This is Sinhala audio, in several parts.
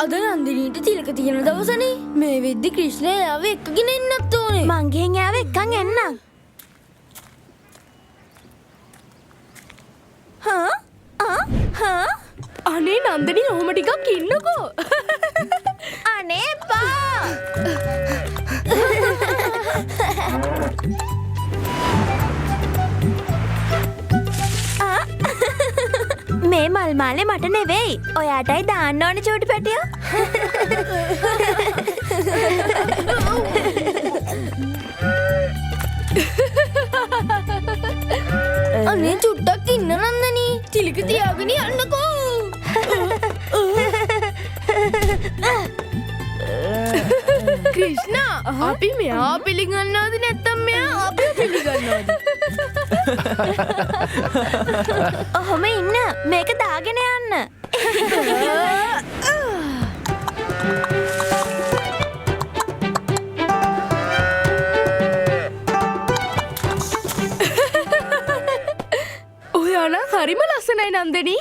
අද නන්දිනීට තිලක තියෙන දවසනේ. මේ වෙද්දි ක්‍රිෂ්ණා යාව එක්කගෙන එන්නත් ඕනේ. මං ගෙන් යාව එක්කන් එන්නම්. අනේ නන්දනී ඔහොම ටිකක් ඉන්නකෝ. අනේ බා. මේ මල් මාලේ මට නෙවෙයි. ඔයාටයි දාන්න ඕනේ චූටි පැටියෝ. අනේ චුට්ටක් ඉන්න නන්දනී. තිලක තියාගෙන යන්නකෝ. ක්‍රිෂ්ණා අපි මෙයා පිළිගන්නවද නැත්නම් මෙයා අපිව පිළිගන්නවද? ඔහොම ඉන්න. මේක දාගෙන යන්න. ඔයා නම් හරිම ලස්සනයි නන්දනී.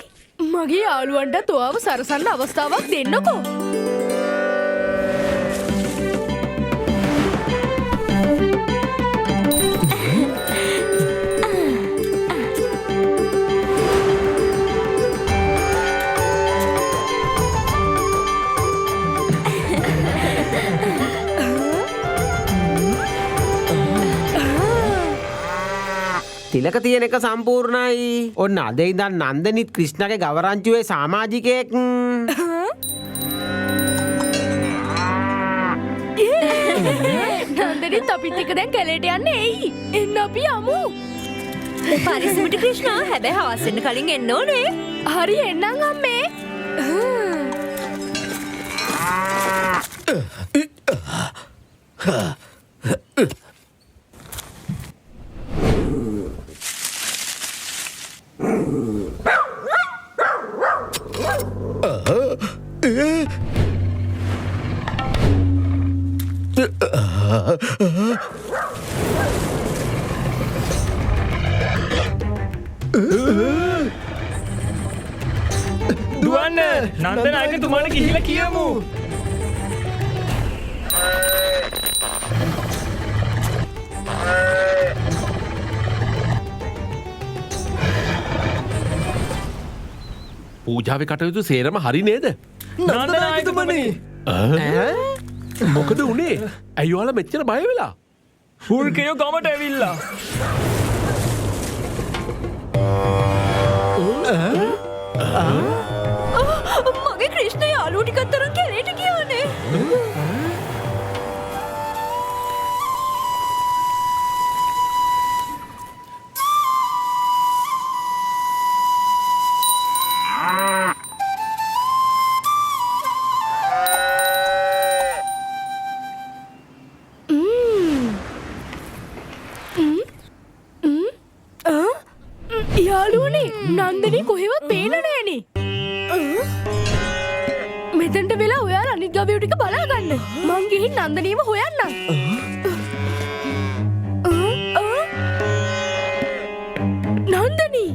මගේ යාළුවන්ට ඔයාව සරසන්න අවස්ථාවක් දෙන්නකෝ. තිලක තියෙන එක සම්පූර්ණයි. ඔන්න අද ඉඳන් නන්දනිත් ක්‍රිෂ්ණාගේ ගවරංචුවේ සමාජිකයෙක්. නන්දනිත් අපිත් එක්ක දැන් කැලේට යන්නේ එයි. එන්න අපි යමු. පරිස්සමට ක්‍රිෂ්ණා. හැබැයි හවස් වෙන්න කලින් එන්න ඕනේ. හරි එන්නම් අම්මේ. දුවන්න නන්දනායක තුමාට ගිහිල්ලා කියමු. පූජාවේ කටයුතු සේරම හරි නේද? නන්දනායකතුමනි. මොකද උනේ? ඇයි ඔයාලා මෙච්චර බය වෙලා? හුල්කයෝ ගමට ඇවිල්ලා. මගේ ක්‍රිෂ්ණා යාළුවෝ ටිකක් තරම් කැලේට ගියානේ. යාළුවනේ නන්දනී කොහෙවත් පේන නෑනේ. මෙතෙන්ට වෙලා ඔයාලා අනිත් ගවයෝ ටික බලා ගන්න. මං ගිහින් නන්දනීව හොයන්නම්. නන්දනී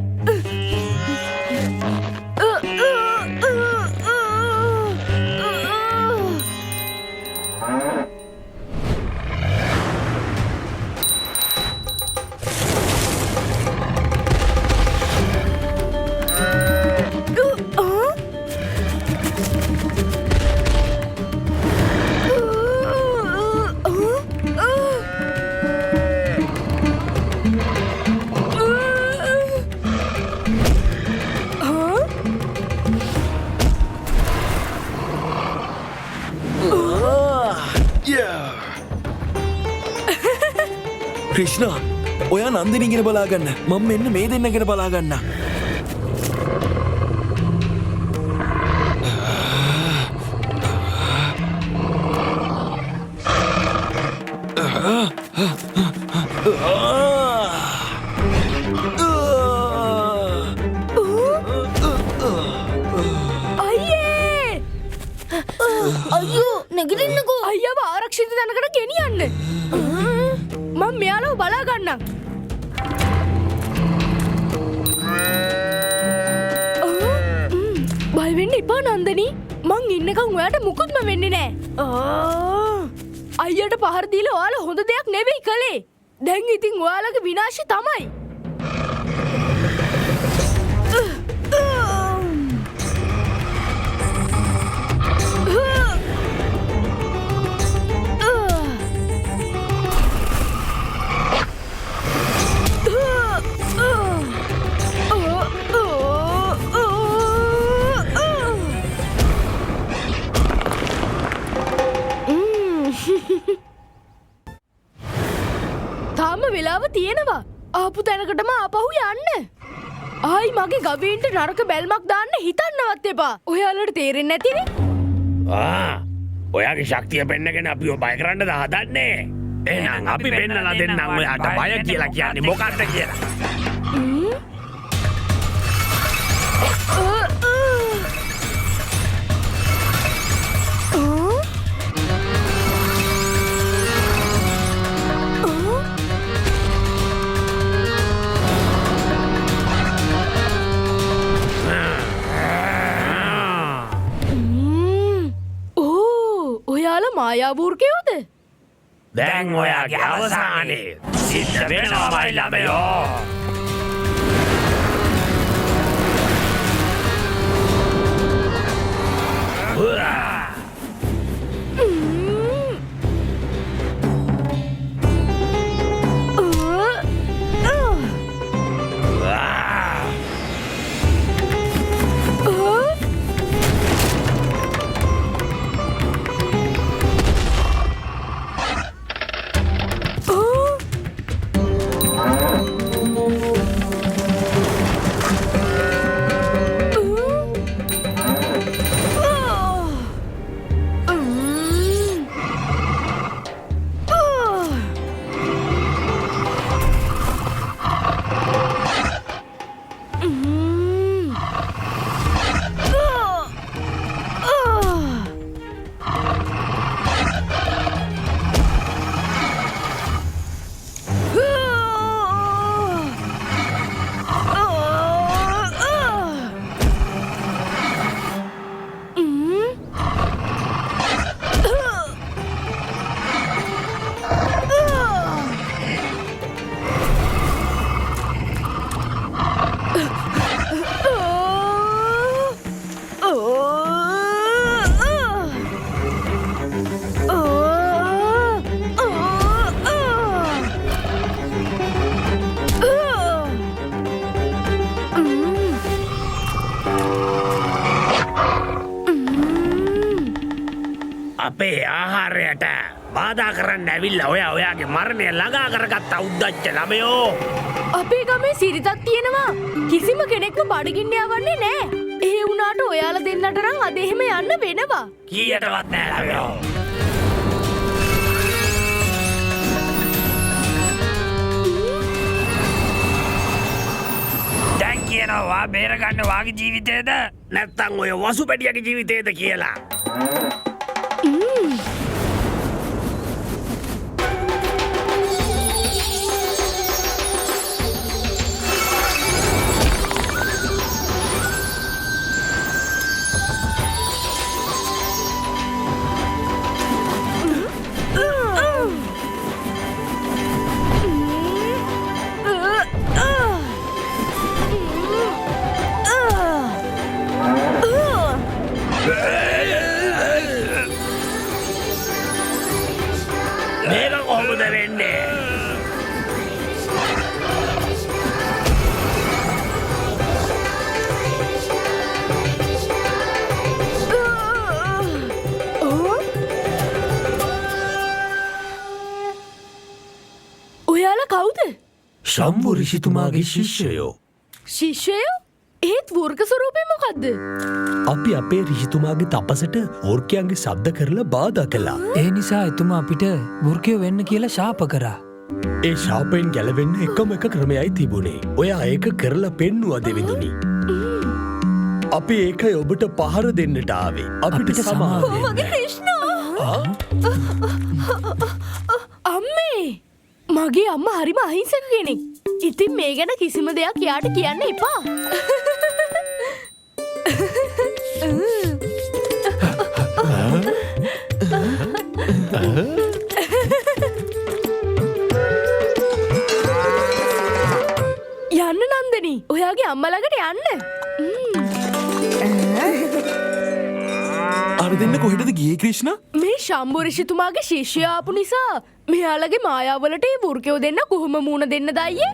ක්‍රිෂ්ණා ඔයා නන්දිනී ගැන බලාගන්න. මම මෙන්න මේ දෙන්න ගැන බලාගන්න. අයියෝ නැගිටින්නකෝ. අයියව ආරක්ෂිත තැනකට ගෙනියන්න. මම මෙයාලව බලා ගන්නම්. එපා නන්දනී. මං ඉන්නකම් ඔයාට මුකුත්ම වෙන්නේ නෑ. අයියට පහර දීලා ඔයාලා හොඳ දෙයක් නෙවෙයි කළේ. දැන් ඉතින් ඔයාලගේ විනාශය තමයි. තාම වෙලාව තියෙනවා. ආපු තැනකටම ආපහු යන්න. ආයි මගේ ගවීන්ට නරක බැල්මක් දාන්න හිතන්නවත් එපා. ඔයාලට තේරෙන්නේ නැතිනේ. ඔයාගේ ශක්තිය පෙන්නගෙන අපි බය කරන්න හදන්නේ. එහෙනම් අපි පෙන්නලා දෙන්නම් ඔයාට බය කියලා කියන්නේ මොකක්ද කියලා. මායාවූර්කයෝද? දැන් ඔයාගේ අවසානේ සිද්ධ වෙනවාමයි ළමයෝ. අපේ ආහාරයට බාධා කරන්න ඇවිල්ලා ඔයාගේ මරණය ළඟා කරගත්ත උද්දච්ච ළමයෝ. අපේ ගමේ සිරිතක් තියෙනවා. කිසිම කෙනෙක්ම බඩගින්න යවන්නේ නෑ. ඒ වුණාට ඔයාලා දෙන්නට නම් අද එහෙම යන්න වෙනවා. කීයටවත් නෑ ළමයෝ. දැන් කියනවා බේරගන්න වාගේ ජීවිතේද නැත්නම් ඔය වසුපැටියගේ ජීවිතේද කියලා. ශම්වු ඍෂිතුමාගේ ශිෂ්‍යයෝ. ශිෂ්‍යයෝ? ඒත් වර්ග ස්වරූපේ මොකද්ද? අපි අපේ ඍෂිතුමාගේ තපසට වර්ගයන්ගේ ශබ්ද කරලා බාධා කළා. ඒ නිසා එතුමා අපිට වෘකයෝ වෙන්න කියලා ශාප කරා. ඒ ශාපයෙන් ගැලවෙන්න එකම එක ක්‍රමයයි තිබුණේ. ඔයා ඒක කරලා පෙන්නුවා දෙවිඳුනි. අපි ඒකයි ඔබට පහර දෙන්නට ආවේ. අපිට සමාව දෙන්න. මගේ කෘෂ්ණා! අම්මේ! මගේ අම්මා හරිම අහිංසක කෙනෙක්. ඉතින් මේ ගැන කිසිම දෙයක් යාට කියන්න එපා. යන්න නන්දනී ඔයාගේ අම්මලකට යන්න. අර දෙන්න කොහෙටද ගියේ ක්‍රිෂ්ණ? මේ ශම්බුරිෂිතුමාගේ ශිෂ්‍ය ආපු නිසා මෙයාලගේ මායාවලට ඒ වෘකයෝ දෙන්න කොහොම මූණ දෙන්න දයියේ?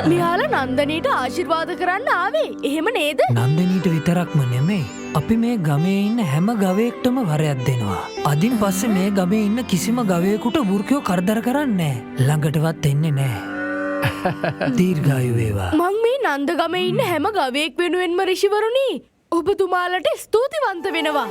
මෙයාලා නන්දනීට ආශිර්වාද කරන්න ආවේ. එහෙම නේද? නන්දනීට විතරක්ම නෙමෙයි. අපි මේ ගමේ ඉන්න හැම ගවයෙක්ටම වරයක් දෙනවා. අදින් පස්සේ මේ ගමේ ඉන්න කිසිම ගවයෙකුට වෘකයෝ කරදර කරන්නේ නැහැ. ළඟටවත් එන්නේ නැහැ. දීර්ඝායු වේවා. මං මේ නන්දගමේ ඉන්න හැම ගවයෙක් වෙනුවෙන්ම ඍෂිවරුනි ඔබතුමාලට ස්තුතිවන්ත වෙනවා.